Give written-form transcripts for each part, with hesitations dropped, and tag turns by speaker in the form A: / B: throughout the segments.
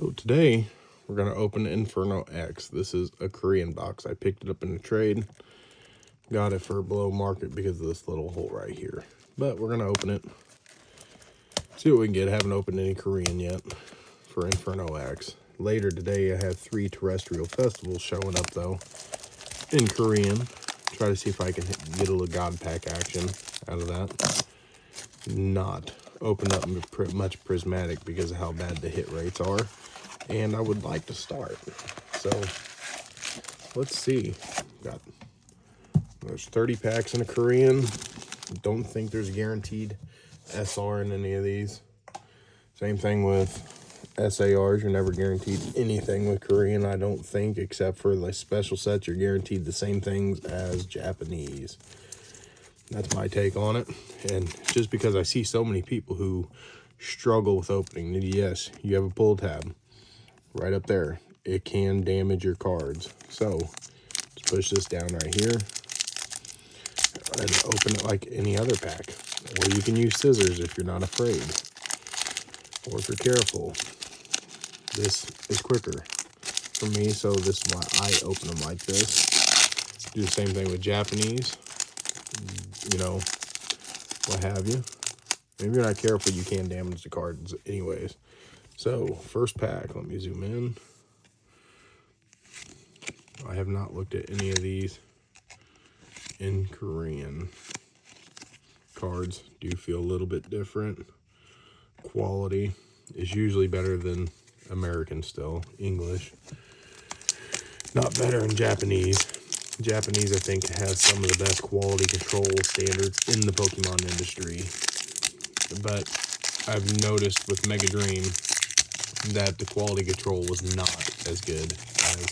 A: So today we're going to open Inferno X. This is a Korean box. I picked it up in a trade. Got it for below market because of this little hole right here. But we're going to open it. See what we can get. I haven't opened any Korean yet for Inferno X. Later today I have 3 terrestrial festivals showing up though in Korean. Try to see if I can get a little God Pack action out of that. Not opened up much prismatic because of how bad the hit rates are. And I would like to start. So let's see. There's 30 packs in a Korean. Don't think there's guaranteed SR in any of these. Same thing with SARs. You're never guaranteed anything with Korean, I don't think, except for the special sets. You're guaranteed the same things as Japanese. That's my take on it. And just because I see so many people who struggle with opening, yes, you have a pull tab right up there. It can damage your cards. So let's push this down right here and open it like any other pack. Or you can use scissors if you're not afraid. Or if you're careful. This is quicker for me, so this is why I open them like this. Do the same thing with Japanese, you know, what have you. If you're not careful, you can damage the cards anyways. So, first pack, let me zoom in. I have not looked at any of these in Korean. Cards do feel a little bit different. Quality is usually better than American still. English. Not better in Japanese. Japanese, I think, has some of the best quality control standards in the Pokemon industry. But I've noticed with Mega Dream that the quality control was not as good as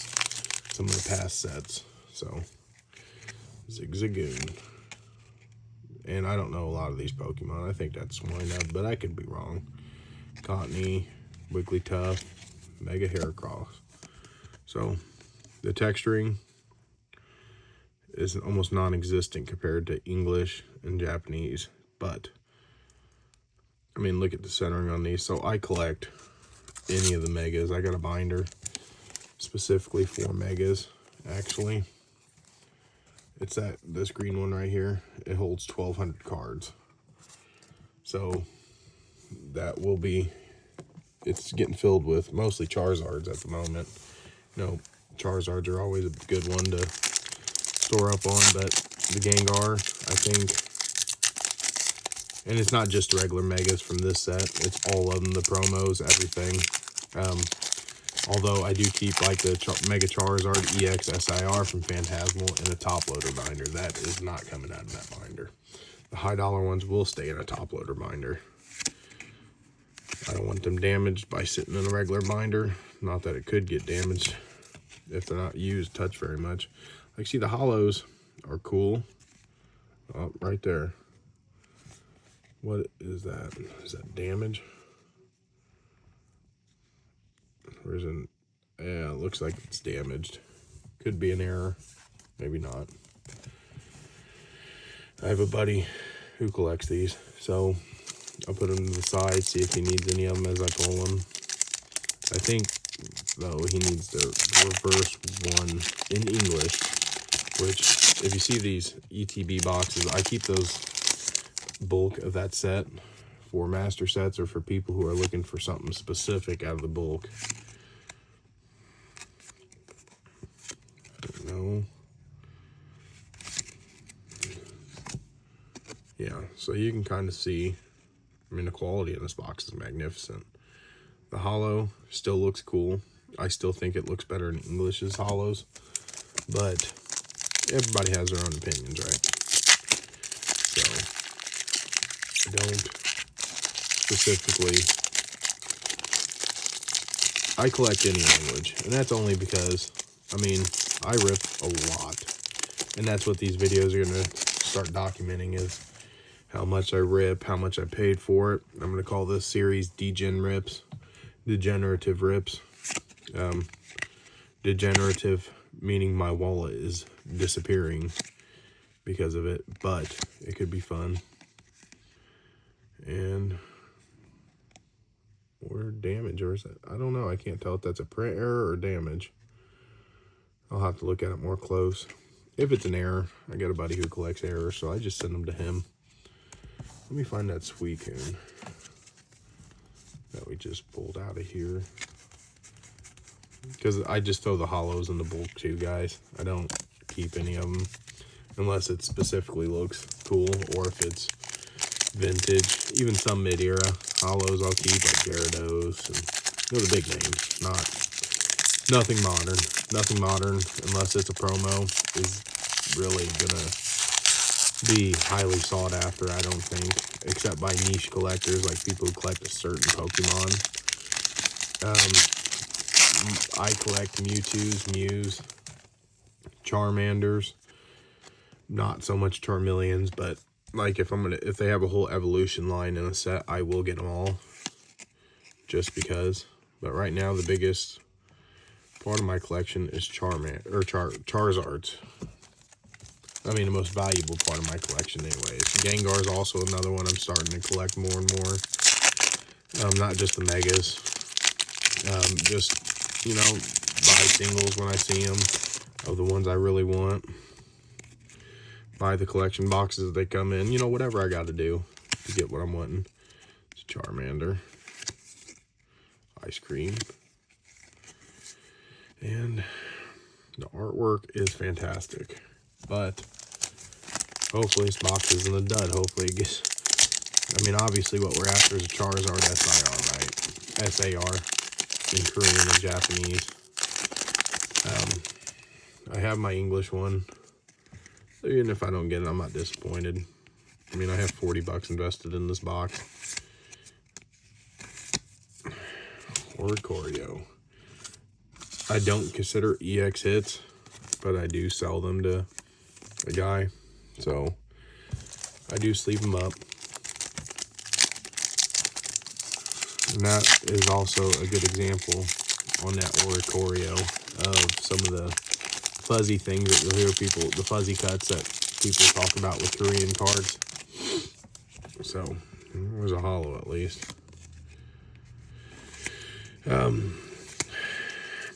A: some of the past sets. So, Zigzagoon. And I don't know a lot of these Pokemon. I think that's Swinub, but I could be wrong. Cottony, Wigglytuff, Mega Heracross. So, the texturing is almost non-existent compared to English and Japanese. But, I mean, look at the centering on these. So, I collect any of the Megas. I got a binder specifically for Megas, actually. It's this green one right here. It holds 1,200 cards. So that will be, it's getting filled with mostly Charizards at the moment. You know, Charizards are always a good one to store up on, but the Gengar, I think, and it's not just regular Megas from this set. It's all of them, the promos, everything. Although I do keep like the Mega Charizard EX SIR from Phantasmal in a top loader binder. That is not coming out of that binder. The high dollar ones will stay in a top loader binder. I don't want them damaged by sitting in a regular binder. Not that it could get damaged if they're not used, touched very much. Like, see, the hollows are cool. Oh, right there. What is that? Is that damage? Yeah, it looks like it's damaged. Could be an error, maybe not. I have a buddy who collects these, so I'll put him to the side, see if he needs any of them as I pull them. I think, though, he needs the reverse one in English, which, if you see these ETB boxes, I keep those bulk of that set for master sets or for people who are looking for something specific out of the bulk. No. Yeah, so you can kind of see, I mean, the quality in this box is magnificent. The hollow still looks cool. I still think it looks better in English's hollows, but everybody has their own opinions, right? So, I don't specifically, I collect any language, and that's only because, I mean, I rip a lot, and that's what these videos are going to start documenting, is how much I rip, how much I paid for it. I'm going to call this series Degenerative Rips. Degenerative meaning my wallet is disappearing because of it, but it could be fun. And or damage, or is it? I don't know. I can't tell if that's a print error or damage. I'll have to look at it more close. If it's an error, I got a buddy who collects errors, so I just send them to him. Let me find that Suicune that we just pulled out of here. Because I just throw the hollows in the bulk too, guys. I don't keep any of them unless it specifically looks cool, or if it's vintage. Even some mid-era hollows I'll keep, like Gyarados, and the big names. Nothing modern. Nothing modern, unless it's a promo, is really gonna be highly sought after, I don't think, except by niche collectors, like people who collect a certain Pokemon. I collect Mewtwo's, Mews, Charmanders, not so much Charmeleons, but like if they have a whole evolution line in a set, I will get them all, just because. But right now, the biggest part of my collection is Charizards. I mean, the most valuable part of my collection anyways. Gengar is also another one I'm starting to collect more and more. Not just the megas. Just, you know, buy singles when I see them of the ones I really want. Buy the collection boxes that they come in. You know, whatever I got to do to get what I'm wanting. It's Charmander. Ice Cream. And the artwork is fantastic. But hopefully this box isn't a dud. Hopefully it gets... I mean, obviously what we're after is a Charizard SIR, right? SAR in Korean and Japanese. I have my English one. Even if I don't get it, I'm not disappointed. I mean, I have 40 bucks invested in this box. Oricorio. I don't consider EX hits, but I do sell them to a guy, so I do sleeve them up. And that is also a good example on that Oricorio of some of the fuzzy things that you'll hear people, the fuzzy cuts that people talk about with Korean cards. So, there was a hollow at least.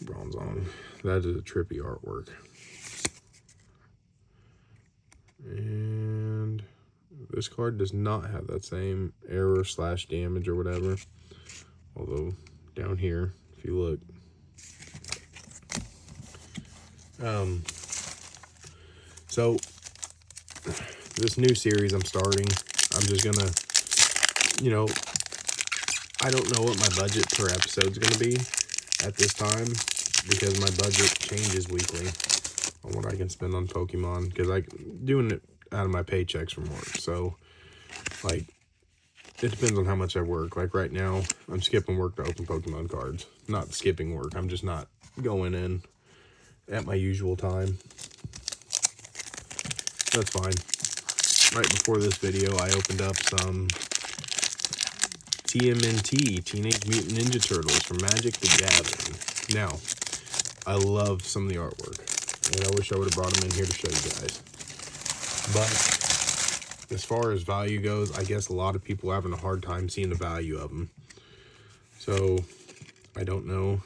A: Bronzong. That is a trippy artwork. And this card does not have that same error / damage or whatever. Although, down here, if you look. So, this new series I'm starting, I'm just gonna, you know, I don't know what my budget per episode is going to be at this time, because my budget changes weekly on what I can spend on Pokemon, because I'm doing it out of my paychecks from work. So, like, it depends on how much I work. Like, right now, I'm skipping work to open Pokemon cards. Not skipping work. I'm just not going in at my usual time. That's fine. Right before this video, I opened up some TMNT, Teenage Mutant Ninja Turtles from Magic the Gathering. Now, I love some of the artwork, and I wish I would have brought them in here to show you guys. But as far as value goes, I guess a lot of people are having a hard time seeing the value of them. So, I don't know.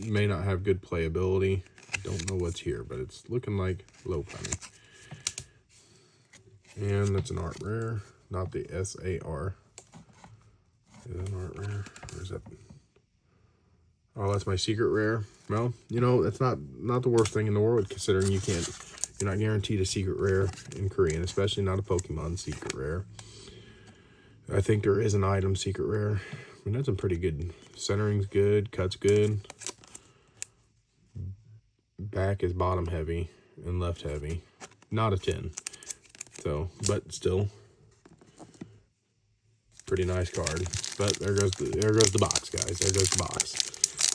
A: May not have good playability. Don't know what's here, but it's looking like Lopunny. And that's an art rare, not the SAR. Is that an art rare? Or is that... Oh, that's my secret rare. Well, you know, that's not the worst thing in the world, considering you're not guaranteed a secret rare in Korean, especially not a Pokemon secret rare. I think there is an item secret rare. I mean, that's a pretty good. Centering's good, cut's good. Back is bottom heavy and left heavy. Not a 10. So, but still, pretty nice card. But there goes the box, guys. There goes the box.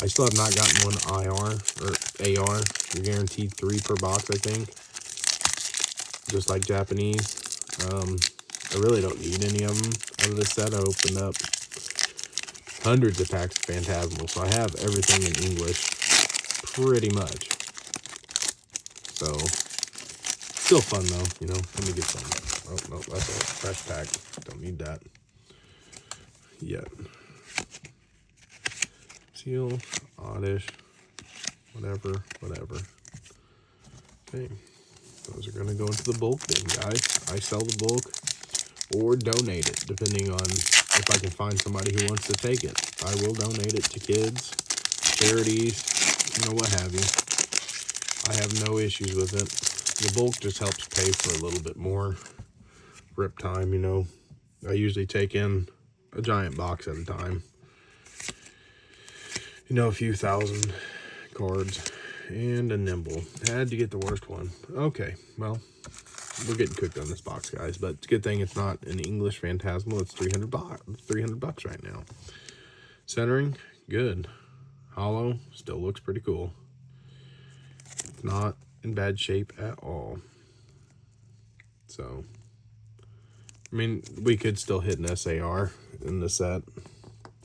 A: I still have not gotten one IR or AR. You're guaranteed 3 per box, I think. Just like Japanese. I really don't need any of them out of this set. I opened up hundreds of packs of Phantasmal, so I have everything in English pretty much. So, still fun though, you know. Let me get some. Oh, no, that's a fresh pack. Don't need that yet. Teal, oddish, whatever. Okay, those are gonna go into the bulk bin, guys. I sell the bulk or donate it, depending on if I can find somebody who wants to take it. I will donate it to kids, charities, what have you. I have no issues with it. The bulk just helps pay for a little bit more rip time, I usually take in a giant box at a time. A few thousand cards and a nimble. Had to get the worst one. Okay, well, we're getting cooked on this box, guys, but it's a good thing it's not an English Phantasmal. It's $300 right now. Centering, good. Hollow, still looks pretty cool. It's not in bad shape at all. So, I mean, we could still hit an SAR in the set.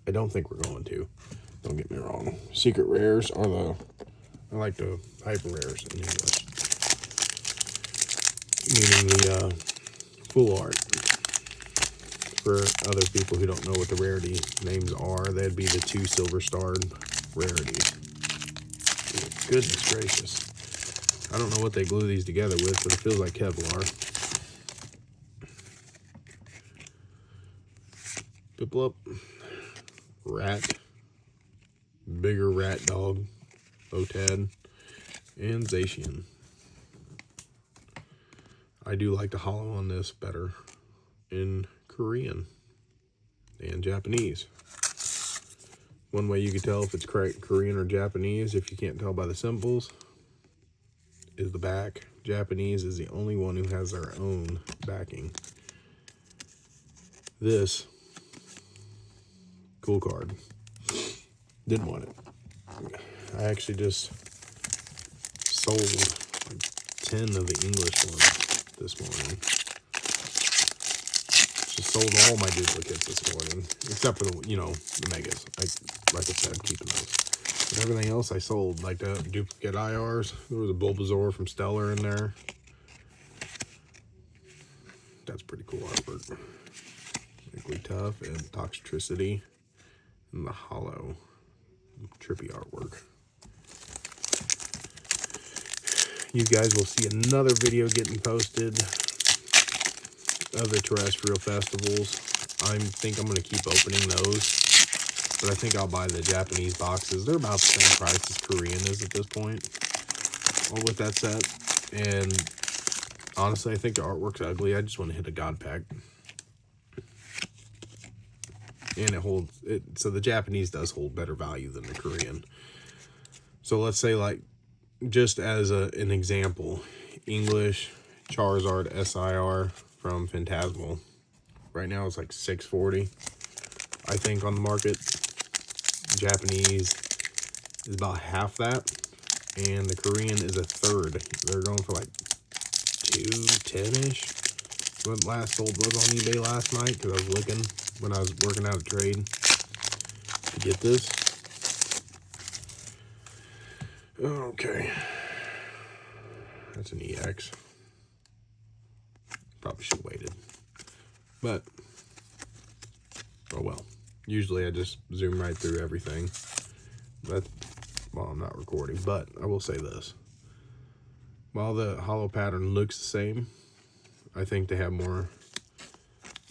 A: I don't think we're going to. Don't get me wrong. Secret rares are I like the hyper rares in English. Meaning the full art. For other people who don't know what the rarity names are, that'd be the 2 silver starred rarities. Goodness gracious. I don't know what they glue these together with, but it feels like Kevlar. Piplup. Rat. Bigger rat dog. Otad. And Zacian. I do like the hollow on this better in Korean and Japanese. One way you can tell if it's Korean or Japanese, if you can't tell by the symbols, is the back. Japanese is the only one who has their own backing. This, cool card. Didn't want it. I actually just sold like 10 of the English ones this morning. Just sold all my duplicates this morning, except for the megas. Like I said, I'm keeping those. But everything else I sold, like the duplicate IRs. There was a Bulbasaur from Stellar in there. That's pretty cool artwork. Tough and Toxtricity, and the hollow. Trippy artwork. You guys will see another video getting posted of the terrestrial festivals. I think I'm going to keep opening those, but I think I'll buy the Japanese boxes. They're about the same price as Korean is at this point. All with that set, and honestly, I think the artwork's ugly. I just want to hit a God Pack. And it holds it, so the Japanese does hold better value than the Korean. So let's say, like, just as an example, English Charizard SIR from Phantasmal. Right now it's like $640, I think, on the market. Japanese is about half that, and the Korean is a third. They're going for like $210-ish. What last sold was on eBay last night, because I was looking when I was working out a trade to get this. Okay, that's an EX. Probably should have waited, but oh well. Usually I just zoom right through everything. But well, I'm not recording, but I will say this: while the hollow pattern looks the same, I think they have more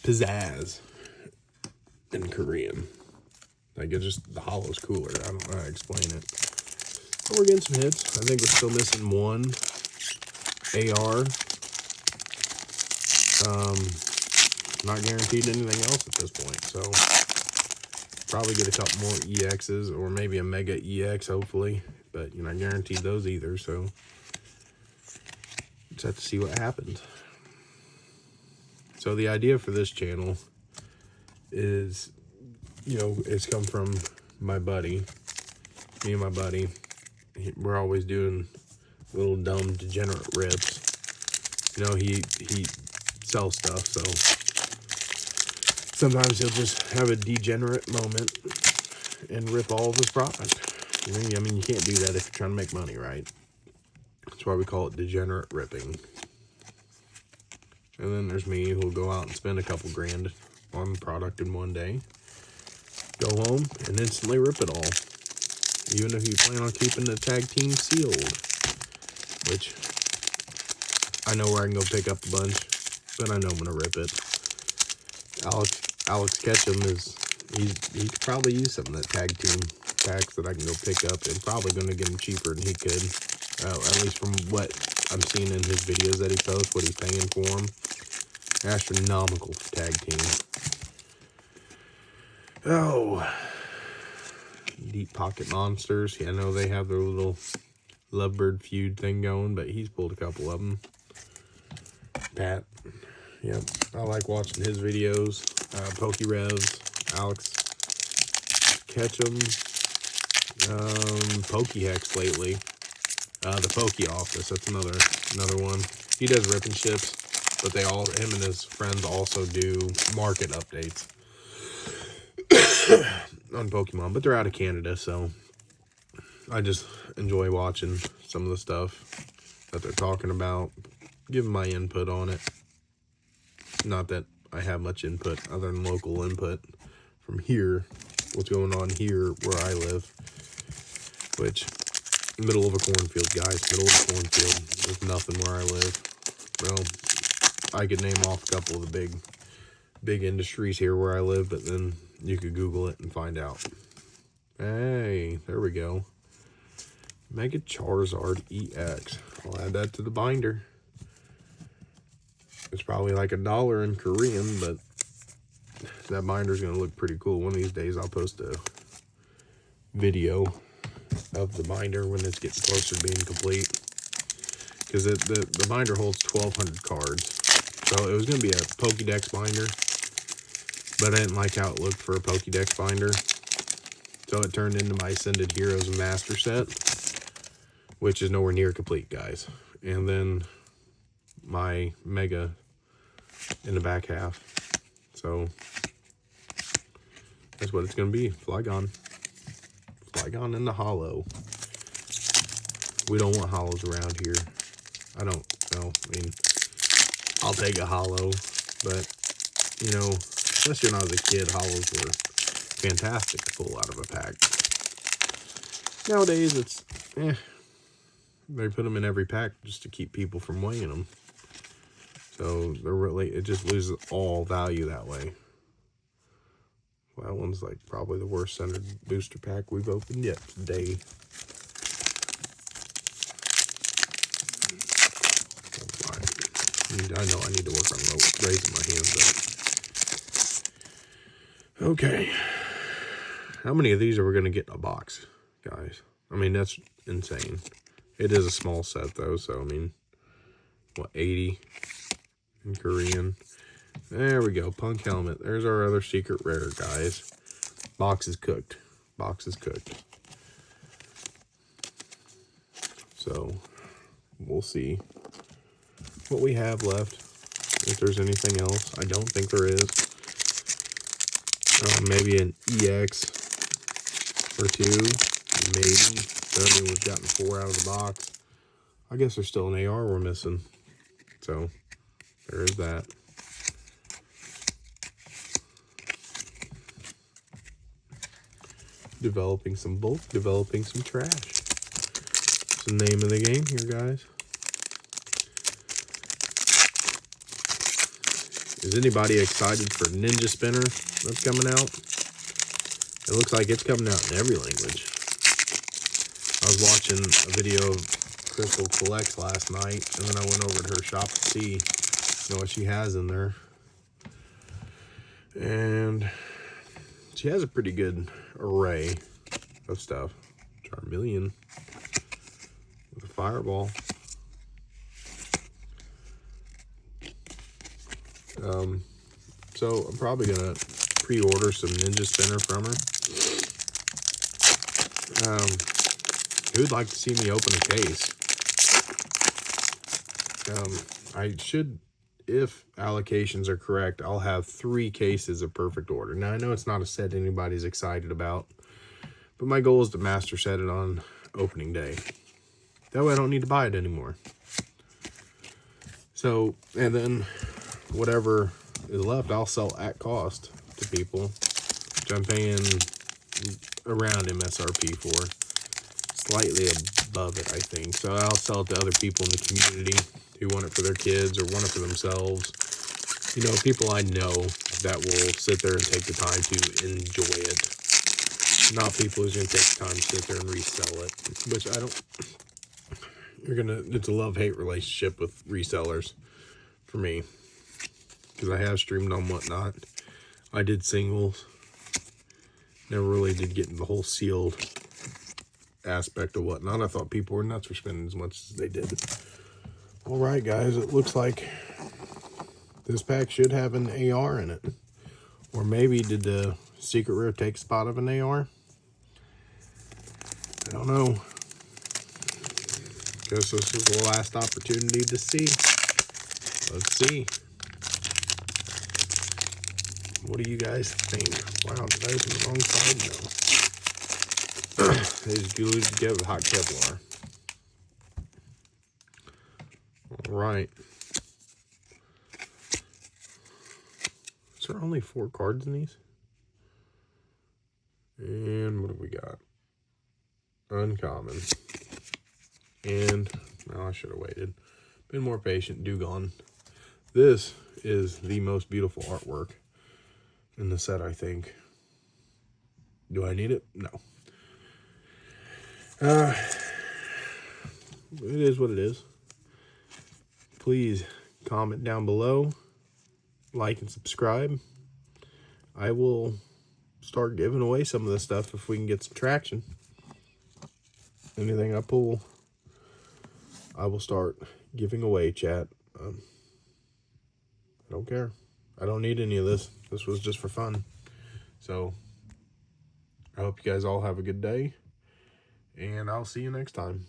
A: pizzazz in Korean. Like, it's just, the hollow's cooler. I don't know how to explain it. But we're getting some hits. I think we're still missing one AR. Not guaranteed anything else at this point. So, probably get a couple more EXs, or maybe a Mega EX, hopefully. But you're not guaranteed those either, so just have to see what happens. So the idea for this channel is, it's come from my buddy. Me and my buddy, we're always doing little dumb degenerate rips. He sells stuff, so sometimes he'll just have a degenerate moment and rip all of his product. I mean, you can't do that if you're trying to make money, right? That's why we call it degenerate ripping. And then there's me, who'll go out and spend a couple grand on product in one day, go home and instantly rip it all. even if you plan on keeping the tag team sealed, which I know where I can go pick up a bunch, but I know I'm gonna rip it. Alex Ketchum he could probably use some of that tag team packs that I can go pick up, and probably gonna get them cheaper than he could. At least from what I'm seeing in his videos that he posts, what he's paying for them. Astronomical tag team. Oh, Deep Pocket Monsters. Yeah, I know they have their little Lovebird feud thing going, but he's pulled a couple of them. Pat, yep, I like watching his videos. PokeRevs, Alex Ketchum, PokeHex lately. The Poke Office, that's another one. He does rip and ships, but him and his friends also do market updates on Pokemon, but they're out of Canada, so I just enjoy watching some of the stuff that they're talking about, giving my input on it. Not that I have much input other than local input from here, what's going on here where I live, which, middle of a cornfield, guys, middle of a cornfield. There's nothing where I live. Well, I could name off a couple of the big industries here where I live, but then you could Google it and find out. Hey, there we go. Mega Charizard EX. I'll add that to the binder. It's probably like $1 in Korean, but that binder's going to look pretty cool. One of these days I'll post a video of the binder when it's getting closer to being complete. Because the binder holds 1,200 cards. So it was going to be a Pokédex binder, but I didn't like how it looked for a Pokédex binder. So it turned into my Ascended Heroes Master Set, which is nowhere near complete, guys. And then my Mega in the back half. So that's what it's going to be. Flygon. Flygon in the hollow. We don't want hollows around here. I don't know. I mean, I'll take a hollow, but, you know, especially when I was a kid, hollows were fantastic to pull out of a pack. Nowadays, it's, they put them in every pack just to keep people from weighing them. So it just loses all value that way. Well, that one's like probably the worst centered booster pack we've opened yet today. I know I need to work on raising my hands up. Okay. How many of these are we going to get in a box, guys? I mean, that's insane. It is a small set, though, so, I mean, what, 80 in Korean? There we go. Punk Helmet. There's our other secret rare, guys. Box is cooked. Box is cooked. So, we'll see what we have left. If there's anything else. I don't think there is. Maybe an EX or two. Maybe. I mean, we've gotten 4 out of the box. I guess there's still an AR we're missing. So, there is that. Developing some bulk, developing some trash. That's the name of the game here, guys. Is anybody excited for Ninja Spinner that's coming out? It looks like it's coming out in every language. I was watching a video of Crystal Collects last night, and then I went over to her shop to see what she has in there. And she has a pretty good array of stuff. Charmeleon with a fireball. So I'm probably gonna pre-order some Ninja Spinner from her. Who'd like to see me open a case? I should, if allocations are correct, I'll have 3 cases of Perfect Order. Now, I know it's not a set anybody's excited about, but my goal is to master set it on opening day. That way I don't need to buy it anymore. So, and then whatever is left, I'll sell at cost to people, which I'm paying around MSRP for. slightly above it, I think. So I'll sell it to other people in the community who want it for their kids or want it for themselves. You know, people I know that will sit there and take the time to enjoy it. Not people who's going to take the time to sit there and resell it. Which I don't... It's a love-hate relationship with resellers for me. Because I have streamed on Whatnot. I did singles. Never really did get into the whole sealed aspect of Whatnot. I thought people were nuts for spending as much as they did. Alright guys, it looks like this pack should have an AR in it. Or maybe did the secret rare take spot of an AR? I don't know. Guess this is the last opportunity to see. Let's see. What do you guys think? Wow, did I open the wrong side? No. They just glued together with hot Kevlar. Alright. Is there only 4 cards in these? And what have we got? Uncommon. And, well, I should have waited. Been more patient. Dugong. This is the most beautiful artwork in the set, I think. Do I need it? No. It is what it is. Please comment down below. Like and subscribe. I will start giving away some of this stuff if we can get some traction. Anything I pull, I will start giving away, chat. I don't care. I don't need any of this. This was just for fun. So, I hope you guys all have a good day. And I'll see you next time.